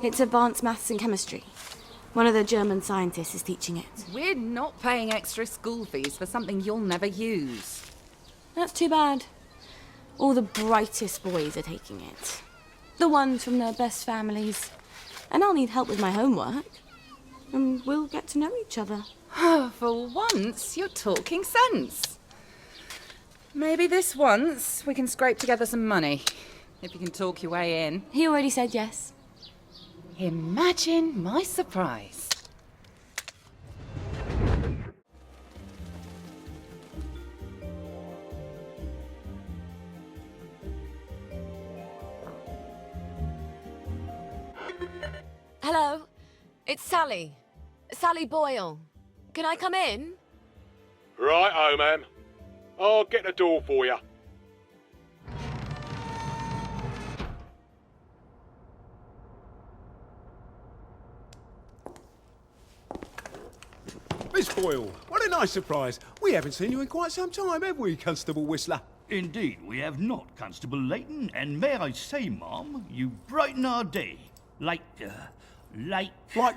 It's advanced maths and chemistry. One of the German scientists is teaching it. We're not paying extra school fees for something you'll never use. That's too bad. All the brightest boys are taking it. The ones from the best families. And I'll need help with my homework. And we'll get to know each other. For once, you're talking sense. Maybe this once we can scrape together some money, if you can talk your way in. He already said yes. Imagine my surprise. Hello, it's Sally. Sally Boyle. Can I come in? Right-o, ma'am. I'll get the door for you. Miss Boyle, what a nice surprise. We haven't seen you in quite some time, have we, Constable Whistler? Indeed, we have not, Constable Layton, and may I say, Ma'am, you brighten our day. Like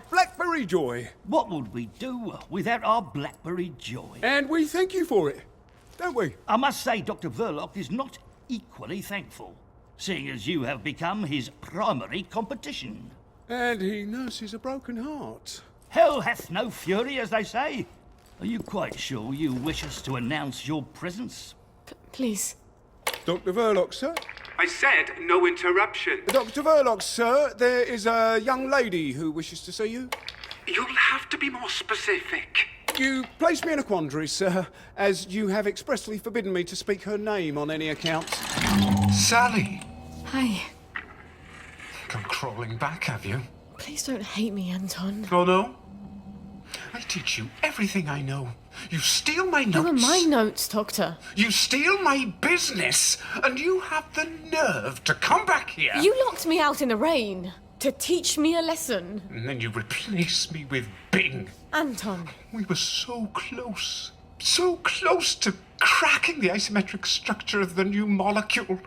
Blackberry Joy. what would we do without our Blackberry Joy? And we thank you for it, don't we? I must say Dr. Verloc is not equally thankful, seeing as you have become his primary competition. And he nurses a broken heart. Hell hath no fury, as they say. Are you quite sure you wish us to announce your presence? Please. Dr. Verloc, sir? I said no interruption. Dr. Verloc, sir, there is a young lady who wishes to see you. You'll have to be more specific. You place me in a quandary, sir, as you have expressly forbidden me to speak her name on any account. Sally. Hi. Come crawling back, have you? Please don't hate me, Anton. Oh, no? I teach you everything I know. You steal my notes. They were my notes, Doctor. You steal my business, and you have the nerve to come back here. You locked me out in the rain to teach me a lesson. And then you replace me with Bing. Anton. We were so close. So close to cracking the isometric structure of the new molecule.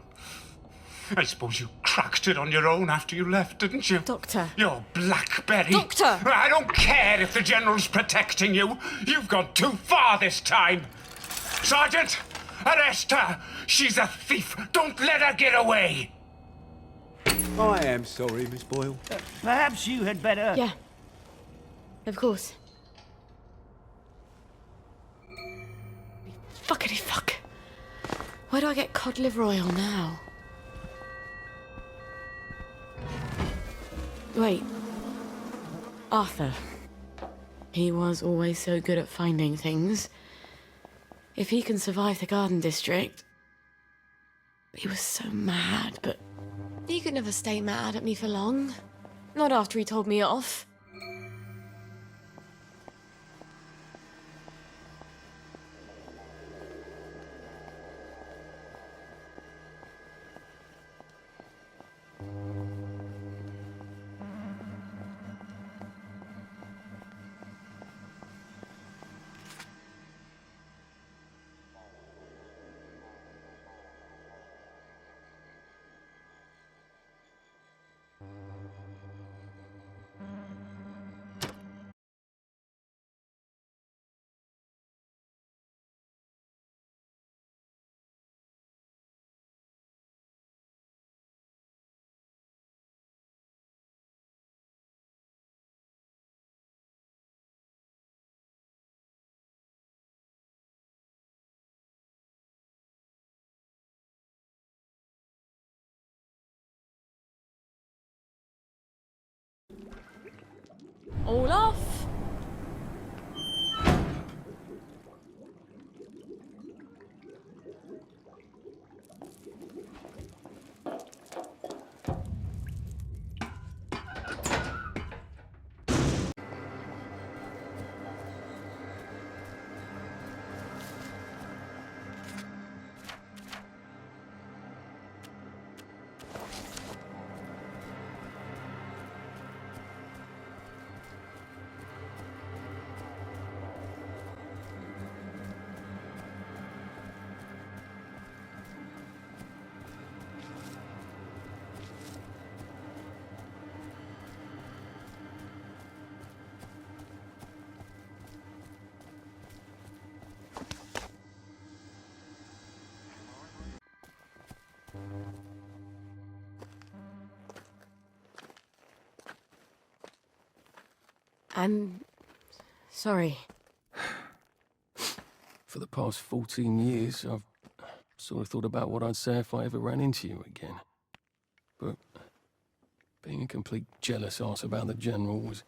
I suppose you cracked it on your own after you left, didn't you? Doctor. Your Blackberry. Doctor! I don't care if the General's protecting you. You've gone too far this time. Sergeant, arrest her. She's a thief. Don't let her get away. I am sorry, Miss Boyle. Perhaps you had better... Yeah. Of course. Fuckity fuck. Where do I get cod liver oil now? Wait. Arthur. He was always so good at finding things. If he can survive the Garden District... He was so mad, but... He could never stay mad at me for long. Not after he told me off. Olaf? I'm sorry. For the past 14 years, I've sort of thought about what I'd say if I ever ran into you again. But being a complete jealous arse about the General was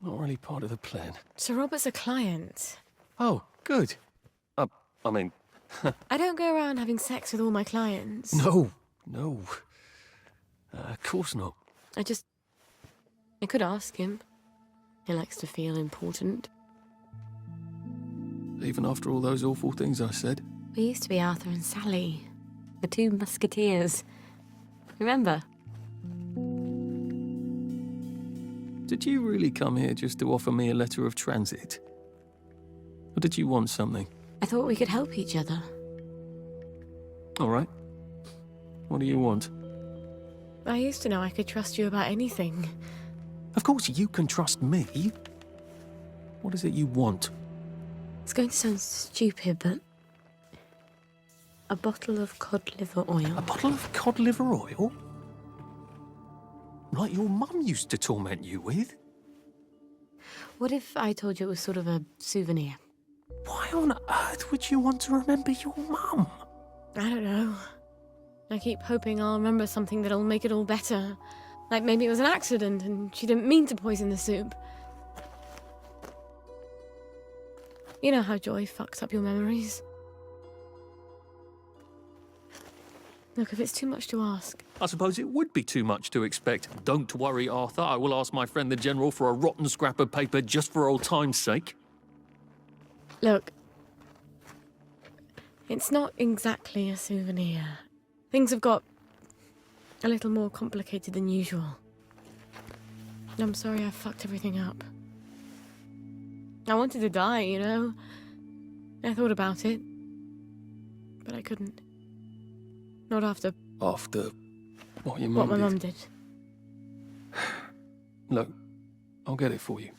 not really part of the plan. Sir Robert's a client. Oh, good. I mean, I don't go around having sex with all my clients. no. Of course not. I could ask him. He likes to feel important. Even after all those awful things I said. We used to be Arthur and Sally, the two musketeers. Remember? Did you really come here just to offer me a letter of transit? Or did you want something? I thought we could help each other. All right. What do you want? I used to know I could trust you about anything. Of course you can trust me. What is it you want? It's going to sound stupid, but... a bottle of cod liver oil. A bottle of cod liver oil? Like your mum used to torment you with? What if I told you it was sort of a souvenir? Why on earth would you want to remember your mum? I don't know. I keep hoping I'll remember something that'll make it all better. Like maybe it was an accident and she didn't mean to poison the soup. You know how joy fucks up your memories. Look, if it's too much to ask... I suppose it would be too much to expect. Don't worry, Arthur. I will ask my friend the General for a rotten scrap of paper just for old time's sake. Look, it's not exactly a souvenir. Things have got a little more complicated than usual. I'm sorry I fucked everything up. I wanted to die, you know? I thought about it. But I couldn't. Not after... After what your what mum my did? mum did. Look, I'll get it for you.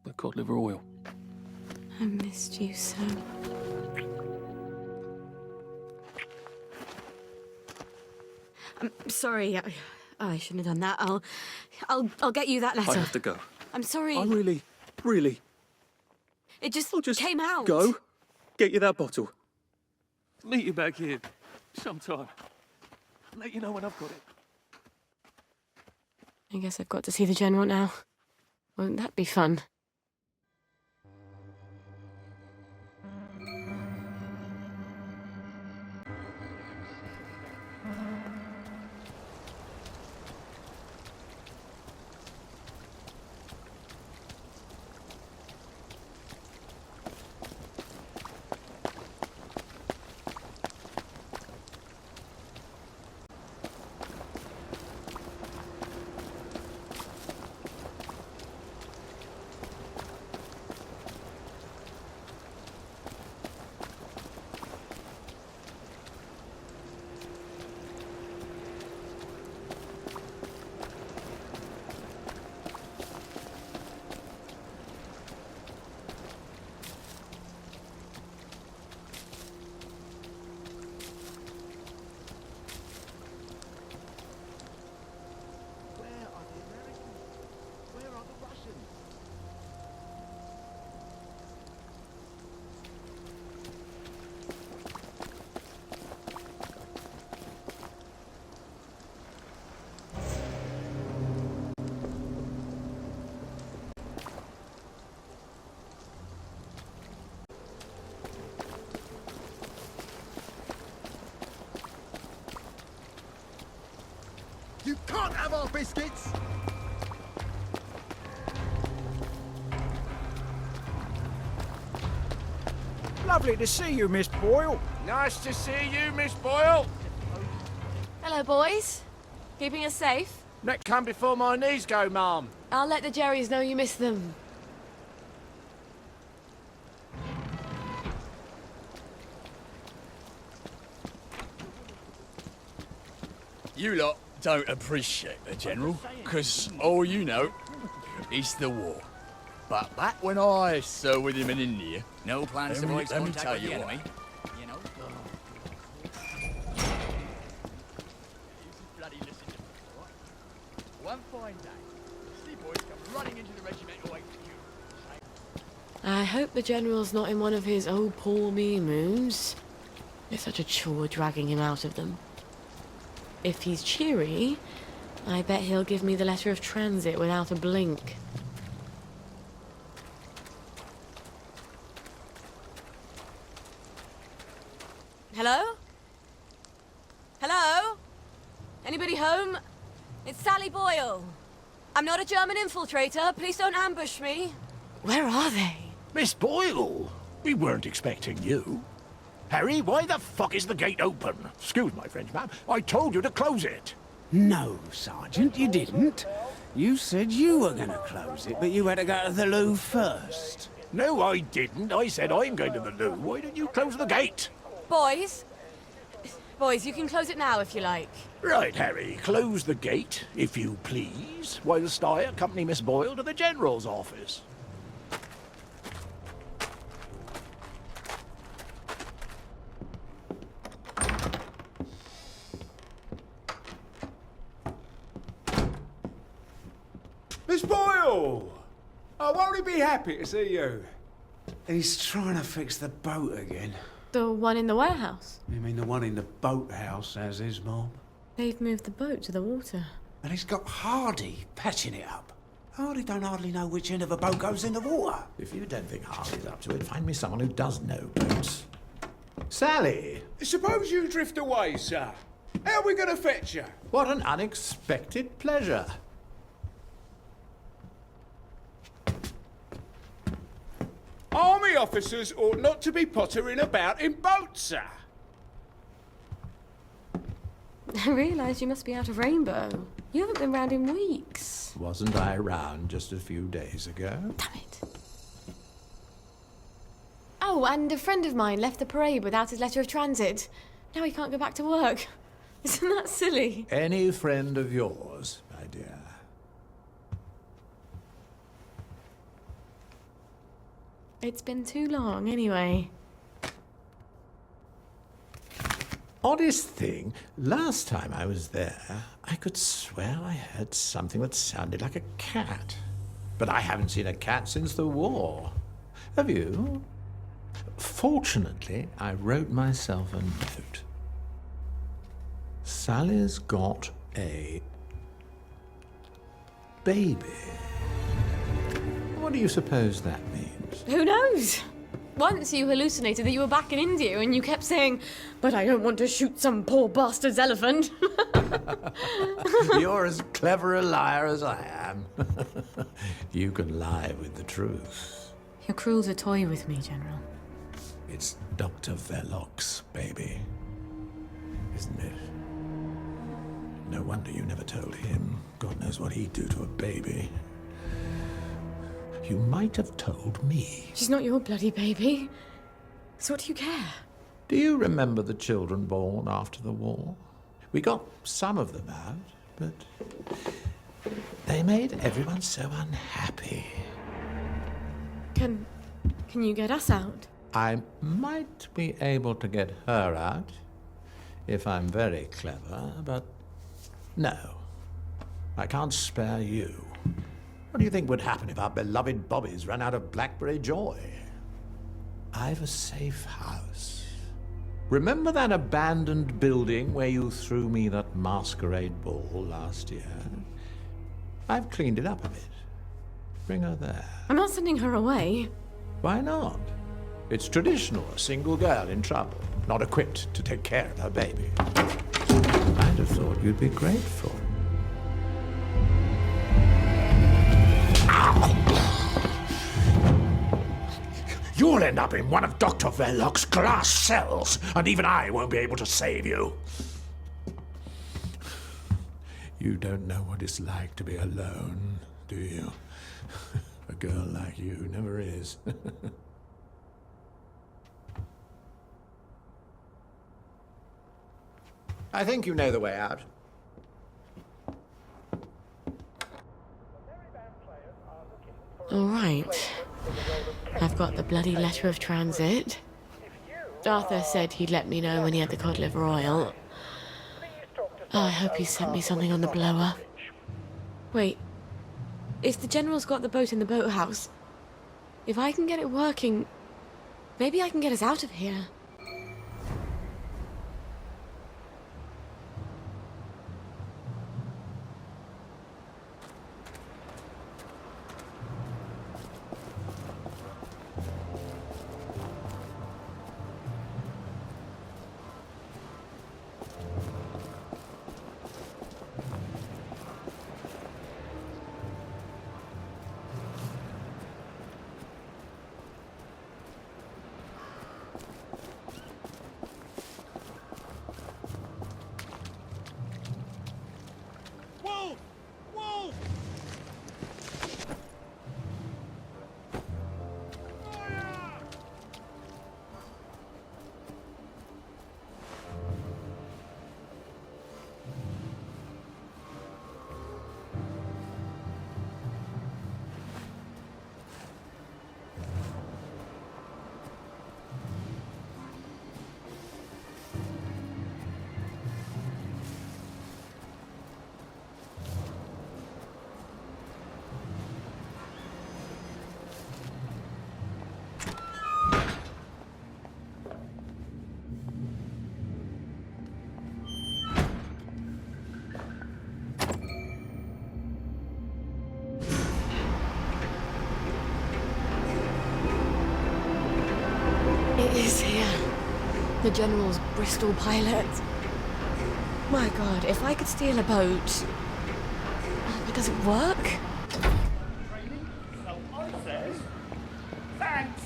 The cod liver oil. I missed you so. I'm sorry. I shouldn't have done that. I'll get you that letter. I have to go. I'm sorry. I really... It just, I'll just came out. go, get you that bottle. Meet you back here sometime. Let you know when I've got it. I guess I've got to see the General now. Won't that be fun? You can't have our biscuits! Lovely to see you, Miss Boyle. Nice to see you, Miss Boyle. Hello, boys. Keeping us safe? Neck come before my knees go, ma'am. I'll let the Jerrys know you miss them. You lot don't appreciate the General, because all you know is the war. But back when I served with him in India... No plans to voice contact with the enemy. You know? Bloody listen to me, right? One fine day, slip boys come running into the regimental HQ. I hope the General's not in one of his oh poor me moods. It's such a chore dragging him out of them. If he's cheery, I bet he'll give me the letter of transit without a blink. Hello? Hello? Anybody home? It's Sally Boyle. I'm not a German infiltrator. Please don't ambush me. Where are they? Miss Boyle, we weren't expecting you. Harry, why the fuck is the gate open? Excuse my French, ma'am. I told you to close it. No, Sergeant, you didn't. You said you were going to close it, but you had to go to the loo first. No, I didn't. I said I'm going to the loo. Why didn't you close the gate? Boys? Boys, you can close it now if you like. Right, Harry, close the gate, if you please, whilst I accompany Miss Boyle to the General's office. Miss Boyle! Oh, won't he be happy to see you? He's trying to fix the boat again. The one in the warehouse? You mean the one in the boathouse, as his mom? They've moved the boat to the water. And he's got Hardy patching it up. Hardy don't hardly know which end of a boat goes in the water. If you don't think Hardy's up to it, find me someone who does know boats. Sally! Suppose you drift away, sir. How are we going to fetch you? What an unexpected pleasure. Army officers ought not to be pottering about in boats, sir. I realise you must be out of Rainbow. You haven't been round in weeks. Wasn't I around just a few days ago? Damn it. Oh, and a friend of mine left the parade without his letter of transit. Now he can't go back to work. Isn't that silly? Any friend of yours, my dear. It's been too long, anyway. Oddest thing, last time I was there, I could swear I heard something that sounded like a cat. But I haven't seen a cat since the war. Have you? Fortunately, I wrote myself a note. Sally's got a baby. What do you suppose that means? Who knows? Once you hallucinated that you were back in India and you kept saying, "But I don't want to shoot some poor bastard's elephant." You're as clever a liar as I am. You can lie with the truth. Your crew's a toy with me, General. It's Dr. Verloc's baby, isn't it? No wonder you never told him. God knows what he'd do to a baby. You might have told me. She's not your bloody baby. So what do you care? Do you remember the children born after the war? We got some of them out, but they made everyone so unhappy. Can you get us out? I might be able to get her out if I'm very clever, but no. I can't spare you. What do you think would happen if our beloved Bobbies ran out of Blackberry Joy? I've a safe house. Remember that abandoned building where you threw me that masquerade ball last year? I've cleaned it up a bit. Bring her there. I'm not sending her away. Why not? It's traditional, a single girl in trouble, not equipped to take care of her baby. I'd have thought you'd be grateful. You'll end up in one of Dr. Verloc's glass cells, and even I won't be able to save you. You don't know what it's like to be alone, do you? A girl like you never is. I think you know the way out. All right. I've got the bloody letter of transit. Arthur said he'd let me know when he had the cod liver oil. Oh, I hope he sent me something on the blower. Wait. if the General's got the boat in the boathouse, if I can get it working, maybe I can get us out of here. It is here. The General's Bristol pilot. My God, if I could steal a boat... But does it work? Thanks.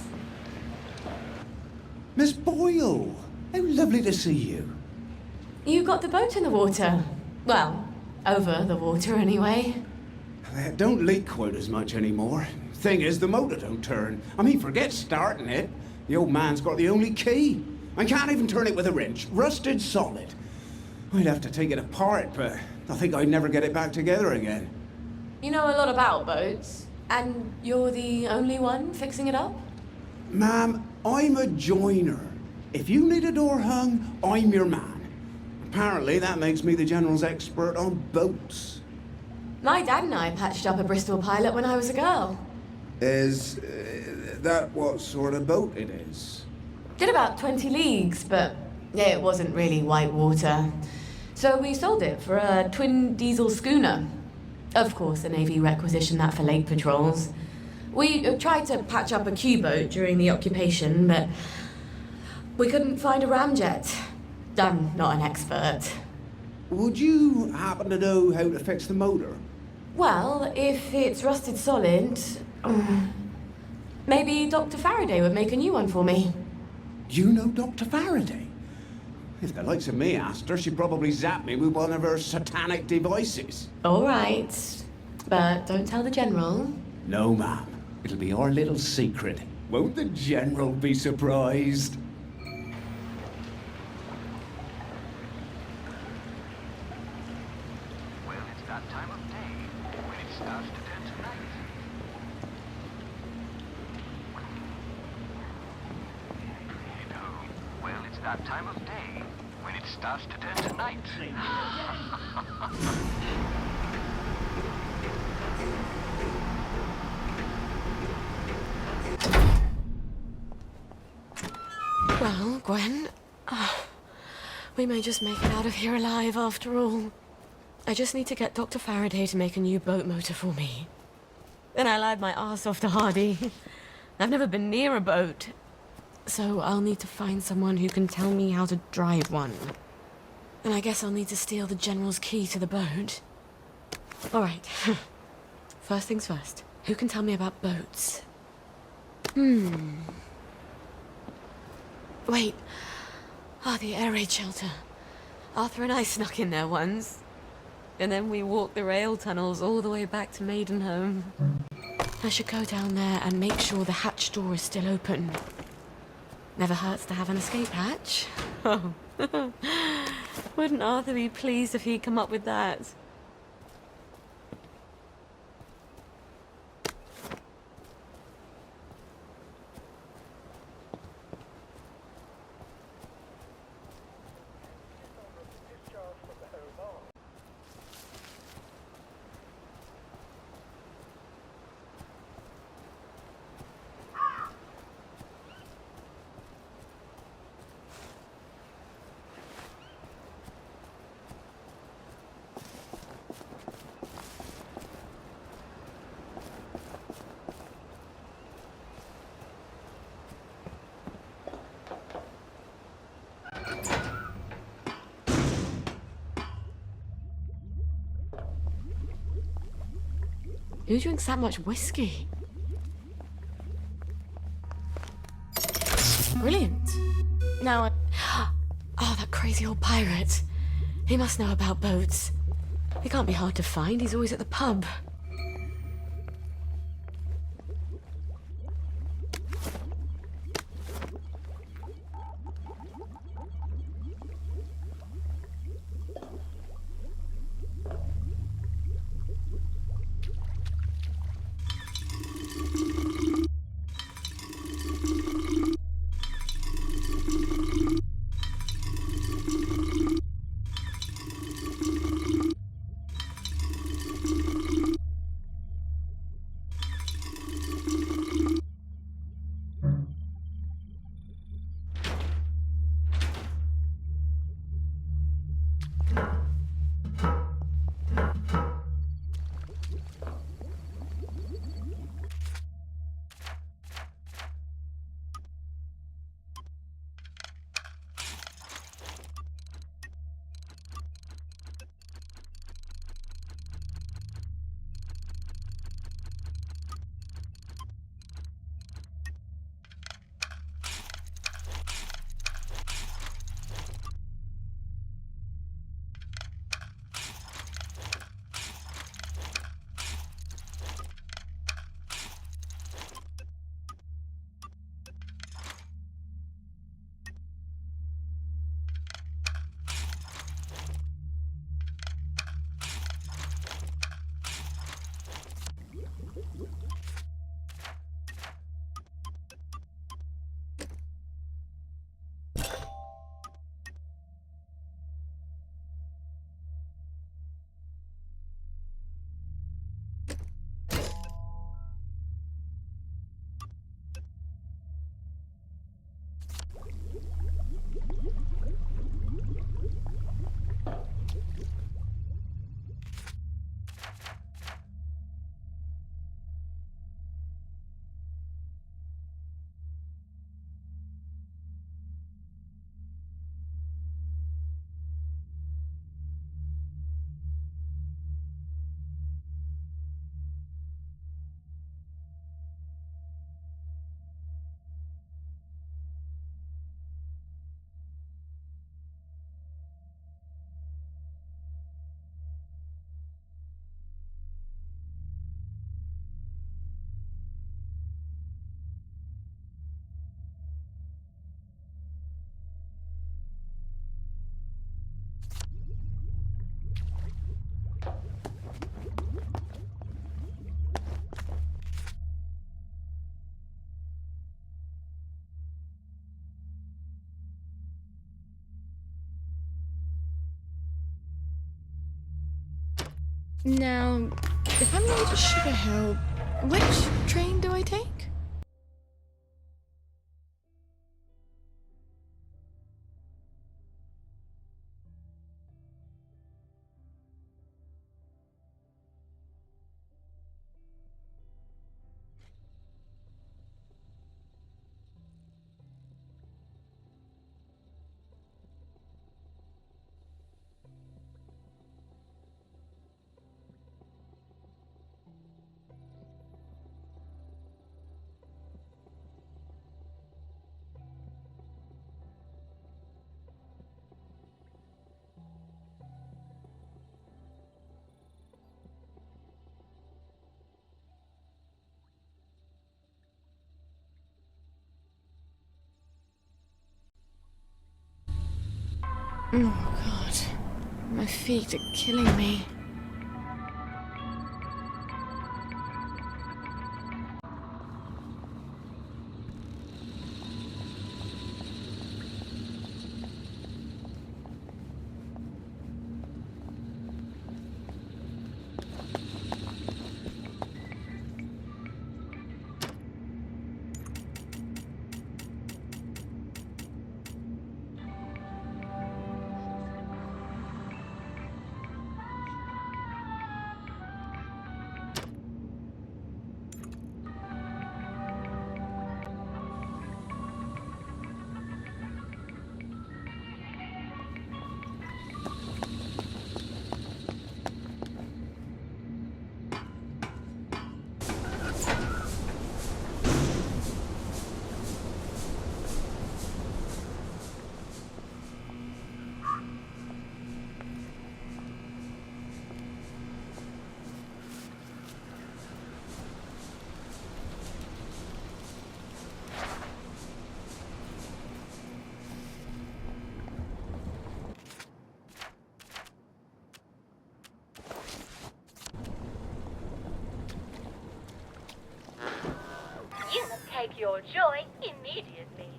Miss Boyle, how lovely to see you. You got the boat in the water. Well, over the water anyway. It don't leak quite as much anymore. Thing is, the motor don't turn. I mean, forget starting it. The old man's got the only key. I can't even turn it with a wrench. Rusted solid. I'd have to take it apart, but I think I'd never get it back together again. You know a lot about boats, and you're the only one fixing it up? Ma'am, I'm a joiner. If you need a door hung, I'm your man. Apparently, that makes me the General's expert on boats. My dad and I patched up a Bristol pilot when I was a girl. Is that what sort of boat it is? Did about 20 leagues, but it wasn't really white water. So we sold it for a twin diesel schooner. Of course, the Navy requisitioned that for lake patrols. We tried to patch up a Q-boat during the occupation, but we couldn't find a ramjet. I'm not an expert. Would you happen to know how to fix the motor? Well, if it's rusted solid, maybe Dr. Faraday would make a new one for me. You know Dr. Faraday? If the likes of me asked her, she'd probably zap me with one of her satanic devices. All right, but don't tell the General. No, ma'am. It'll be our little secret. Won't the General be surprised? Well, it's that time of day when it starts to turn to night. You know, well, it's that time of day when it starts to turn to night. Well, Gwen, we may just make it out of here alive after all. I just need to get Dr. Faraday to make a new boat motor for me. Then I lied my arse off to Hardy. I've never been near a boat, so I'll need to find someone who can tell me how to drive one. And I guess I'll need to steal the General's key to the boat. All right. First things first. Who can tell me about boats? Wait. The air raid shelter. Arthur and I snuck in there once. And then we walked the rail tunnels all the way back to Maidenhome. I should go down there and make sure the hatch door is still open. Never hurts to have an escape hatch. Oh. Wouldn't Arthur be pleased if he'd come up with that? Who drinks that much whiskey? Brilliant. Now, oh, that crazy old pirate. He must know about boats. He can't be hard to find. He's always at the pub. Now, if I'm going to Sugar Hill, which train do I take? Oh, God. My feet are killing me. your joy immediately.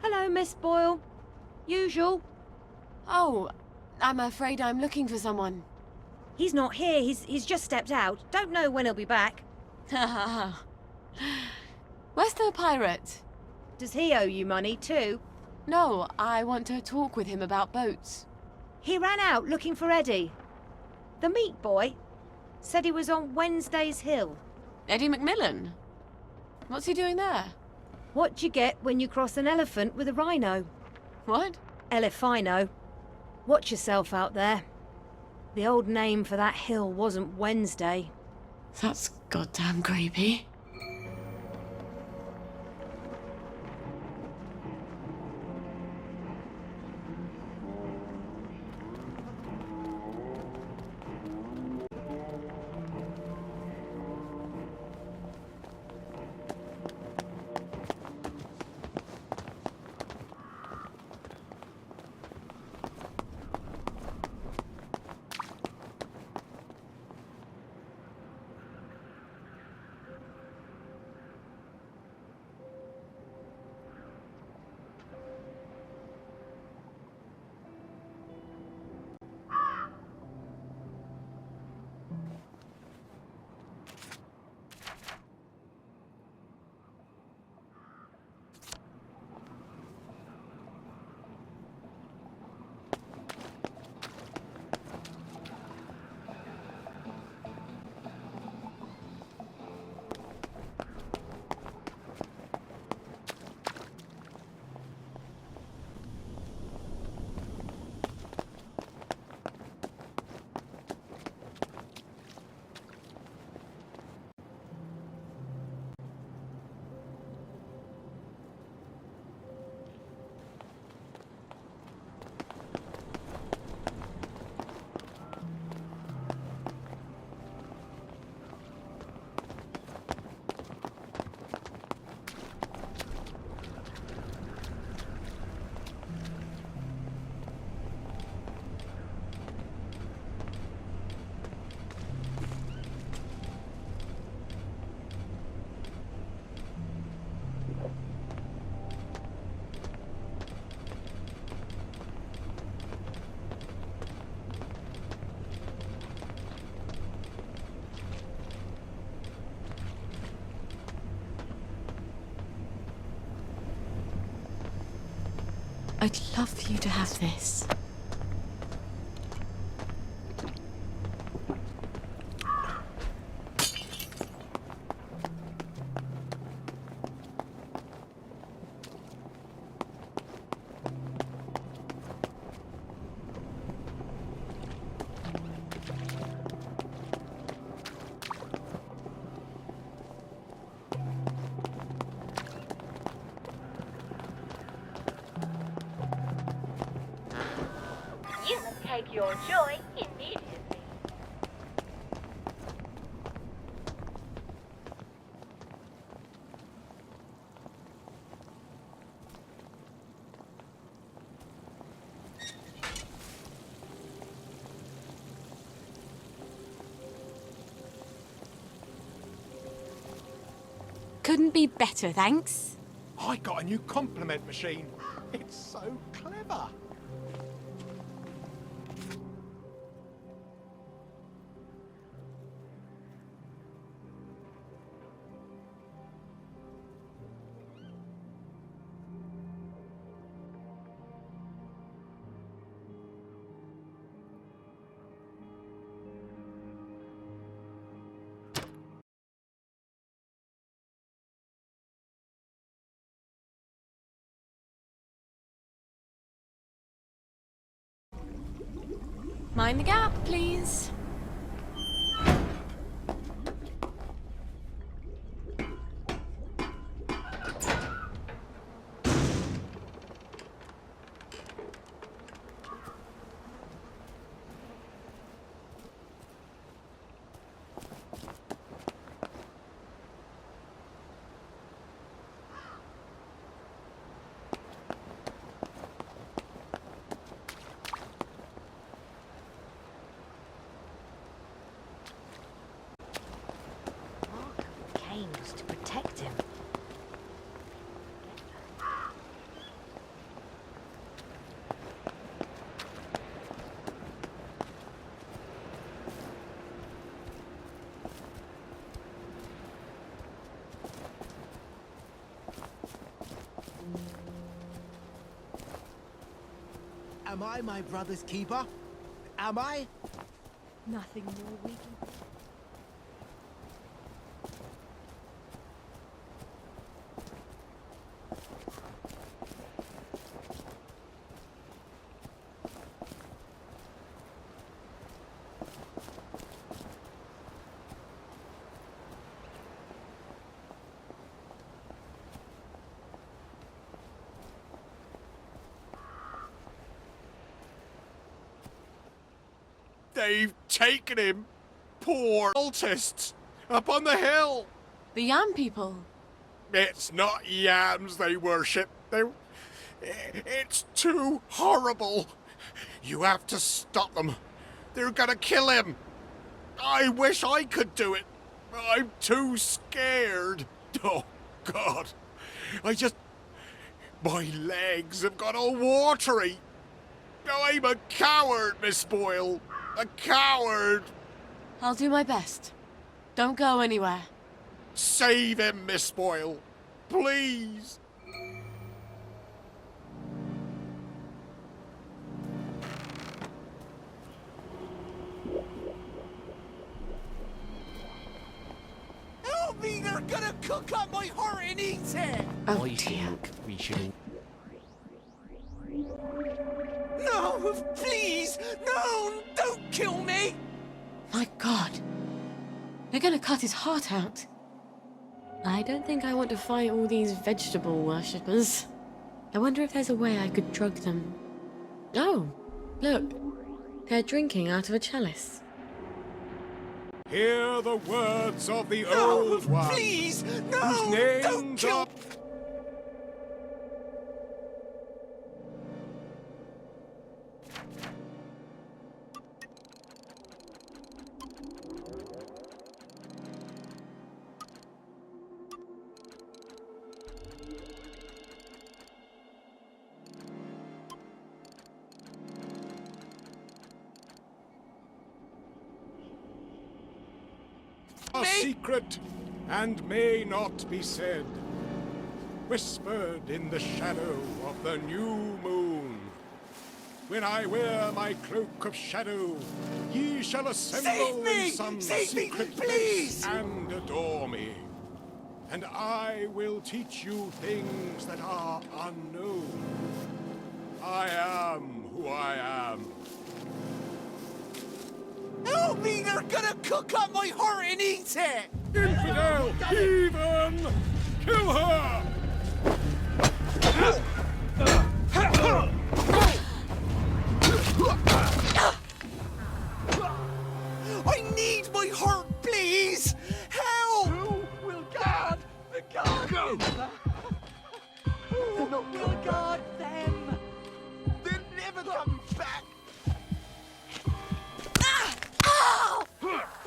Hello, Miss Boyle. Usual. Oh, I'm afraid I'm looking for someone. He's not here. He's just stepped out. Don't know when he'll be back. Where's the pirate? Does he owe you money too? No, I want to talk with him about boats. He ran out looking for Eddie. The meat boy said he was on Wednesday's Hill. Eddie McMillan? What's he doing there? What you get when you cross an elephant with a rhino? What? Elephino. Watch yourself out there. The old name for that hill wasn't Wednesday. That's goddamn creepy. I'd love for you to have this. You must take your joy immediately. Couldn't be better, thanks. I got a new compliment machine. It's so clever. Mind the gap, please. Canes to protect him. Am I my brother's keeper? Am I? Nothing more we can... They've taken him! Poor cultists! Up on the hill! The Yam people. It's not yams they worship. It's too horrible. You have to stop them. They're gonna kill him. I wish I could do it. I'm too scared. Oh, God. My legs have got all watery. I'm a coward, Miss Boyle. A coward. I'll do my best. Don't go anywhere. Save him, Miss Boyle. Please. Help me! They're gonna cook up my heart and eat it! Oh, dear. We should. No! Please! No! Don't kill me! My God. They're gonna cut his heart out. I don't think I want to fight all these vegetable worshippers. I wonder if there's a way I could drug them. Oh, look. They're drinking out of a chalice. Hear the words of the old one. Please! No! Whose names Don't kill... are... A secret and may not be said, whispered in the shadow of the new moon. When I wear my cloak of shadow, ye shall assemble in some secret place and adore me. And I will teach you things that are unknown. I am who I am. Help me! They're gonna cook up my heart and eat it! Infidel! Heathen! Kill her! I need my heart, please! Help! Who will guard the garden? Who will guard them? They'll never come back!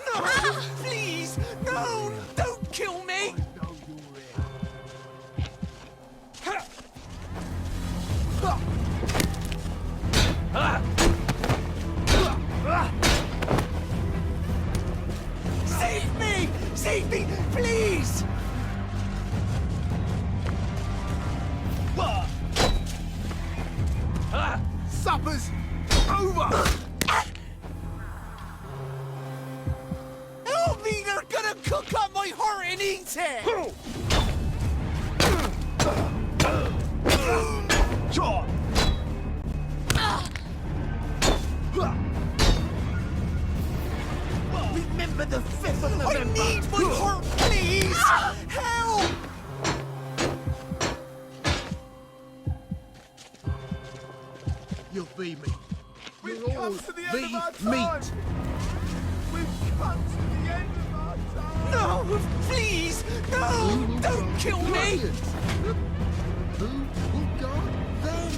No! Please! No! Don't kill me! Save me! Save me! Please! Supper's over! Help me! They're gonna cook up my heart and eat it! You'll be me. We've You'll come all to the end be of our meat. time. We've come to the end of our time. No, please, no, don't kill me. Who will guard them?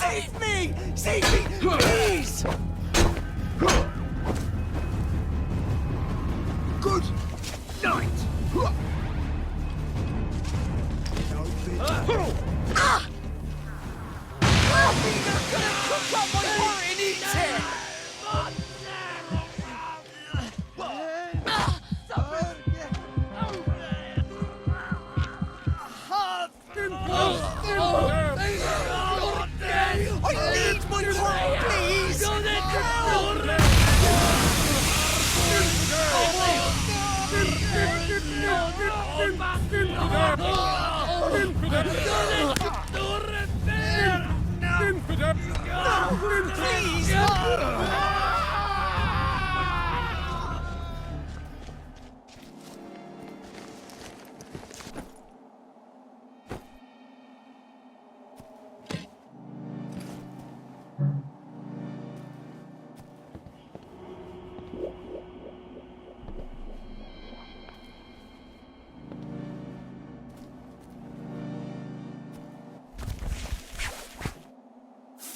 Save me! Save me, please! Good night! Ah! They're gonna cook up my heart and eat it! I need my heart, please!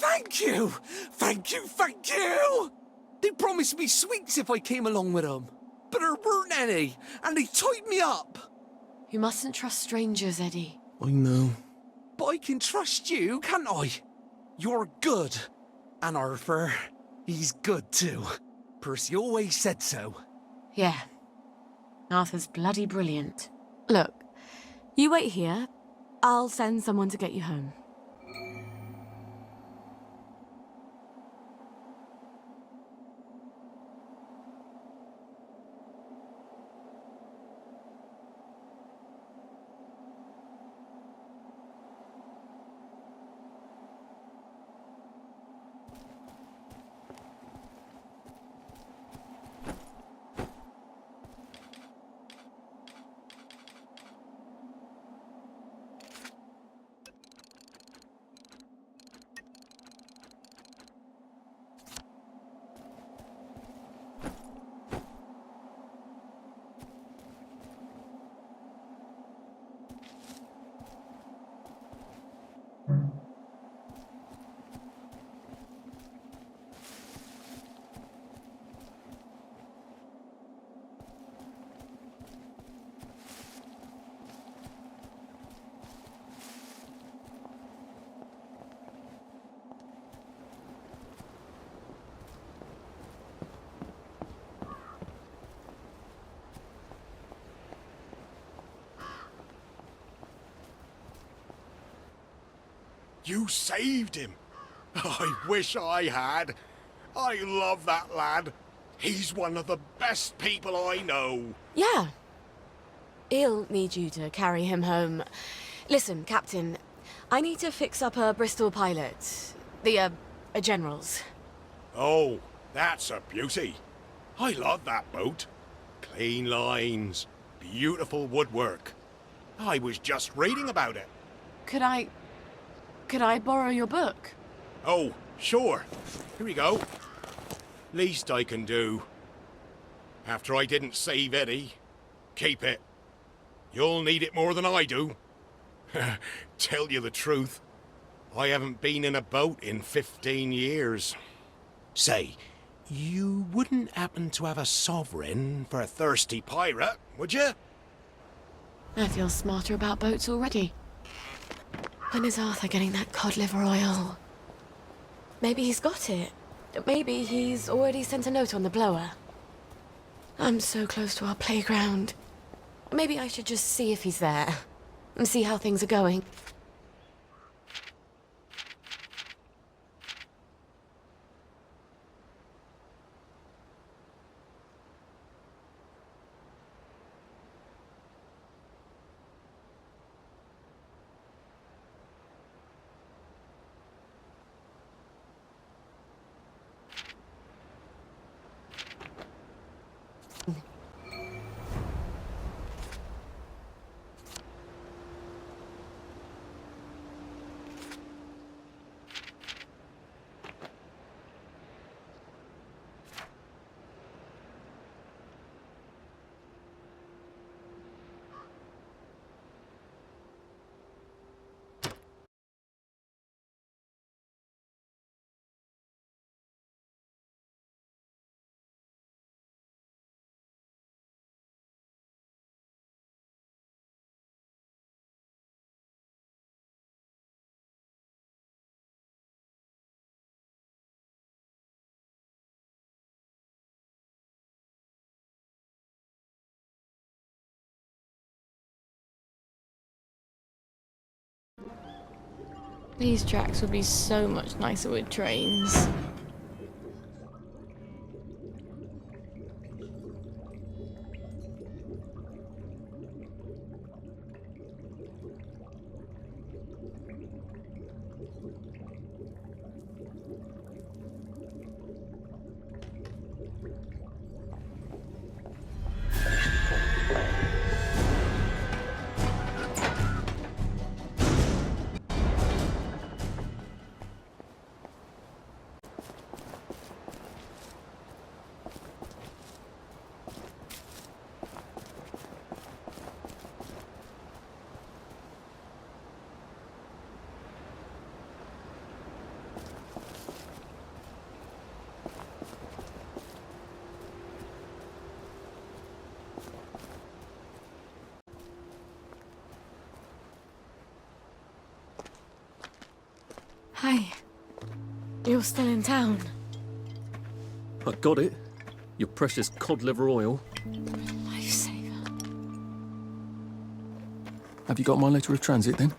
Thank you! Thank you, thank you! They promised me sweets if I came along with them. But there weren't any, and they tied me up. You mustn't trust strangers, Eddie. I know. But I can trust you, can't I? You're good. And Arthur, he's good too. Percy always said so. Yeah. Arthur's bloody brilliant. Look, you wait here. I'll send someone to get you home. You saved him. I wish I had. I love that lad. He's one of the best people I know. Yeah. He'll need you to carry him home. Listen, Captain, I need to fix up a Bristol pilot. The General's. Oh, that's a beauty. I love that boat. Clean lines, beautiful woodwork. I was just reading about it. Could I borrow your book? Oh, sure. Here we go. Least I can do. After I didn't save Eddie, keep it. You'll need it more than I do. Tell you the truth, I haven't been in a boat in 15 years. Say, you wouldn't happen to have a sovereign for a thirsty pirate, would you? I feel smarter about boats already. When is Arthur getting that cod liver oil? Maybe he's got it. Maybe he's already sent a note on the blower. I'm so close to our playground. Maybe I should just see if he's there and see how things are going. These tracks would be so much nicer with trains. Hi. You're still in town. I got it. Your precious cod liver oil. Lifesaver. Have you got my letter of transit then?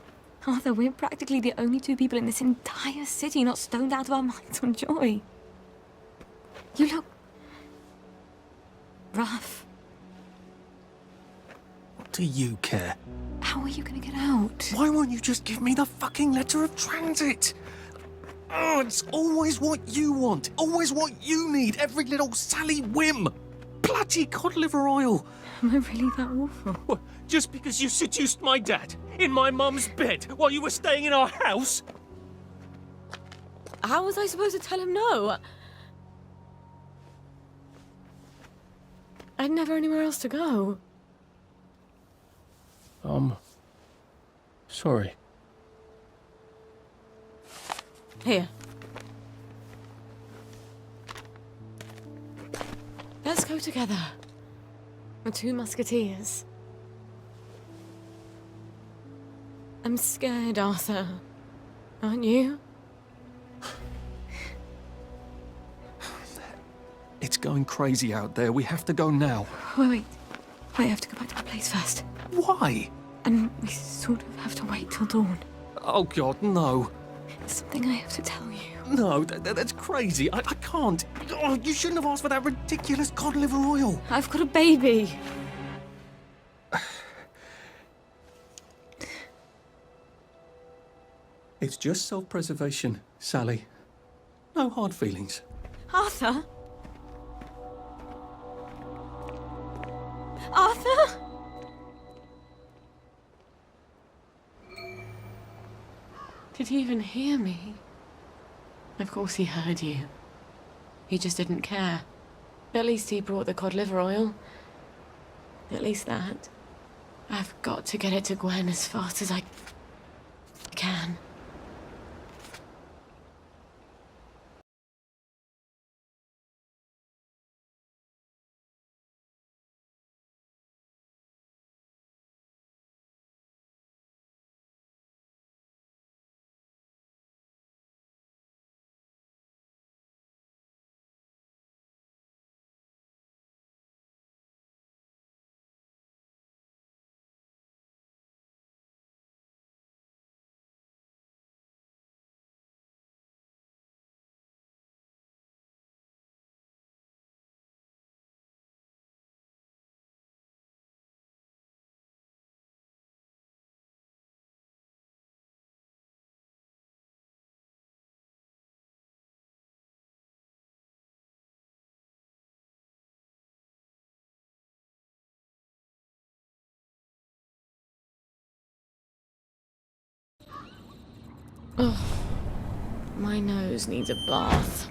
Arthur, we're practically the only two people in this entire city not stoned out of our minds on joy. You look rough. What do you care? How are you gonna get out? Why won't you just give me the fucking letter of transit? Oh, it's always what you want, always what you need, every little Sally whim. Bloody cod liver oil. Am I really that awful? What, just because you seduced my dad in my mum's bed while you were staying in our house? How was I supposed to tell him no? I'd never anywhere else to go. Sorry. Here. Let's go together. We're two musketeers. I'm scared, Arthur. Aren't you? It's going crazy out there. We have to go now. Wait, I have to go back to my place first. Why? And we sort of have to wait till dawn. Oh, God, no. It's something I have to tell you. No, that's crazy. I can't. Oh, you shouldn't have asked for that ridiculous cod liver oil. I've got a baby. It's just self-preservation, Sally. No hard feelings. Arthur? Arthur? Did he even hear me? Of course he heard you. He just didn't care. At least he brought the cod liver oil. At least that. I've got to get it to Gwen as fast as I can. Oh, my nose needs a bath.